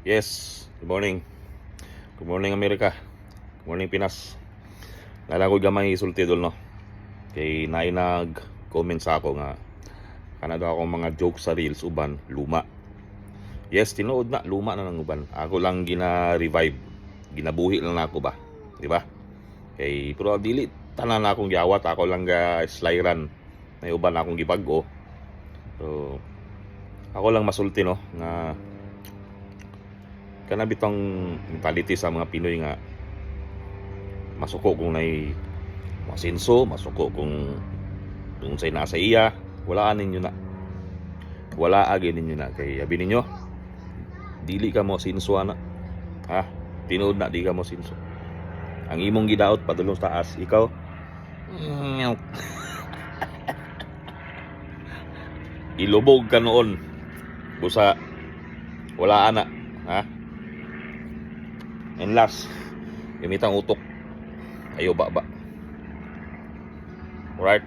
Yes, good morning. Good morning Amerika. Good morning Pinas. Lalagod gamay isulti dol no. Kay naay nag-comment sa ako nga kanado ako mga joke sa reels uban luma. Yes, tinuod na luma na ng uban. Ako lang gina-revive. Ginabuhi lang na ako ba. Di ba? Kay pero dili tanan na akong giawat, ako lang ga slyran. May uban akong gibag-o. So ako lang masulti no nga kana bitong mentality sa mga Pinoy nga masuko kung nay masinso, masuko kung say nasa iya, wala ninyo na. Wala agin ninyo na kay abi ninyo dili ka mo sinso ana. Ha? Tinuod na di ka mo sinso. Ang imong gidaot padulong taas, ikaw ilubog ka noon. Busa wala ana, ha? And last, gamitang utok. Ayo ba. Alright?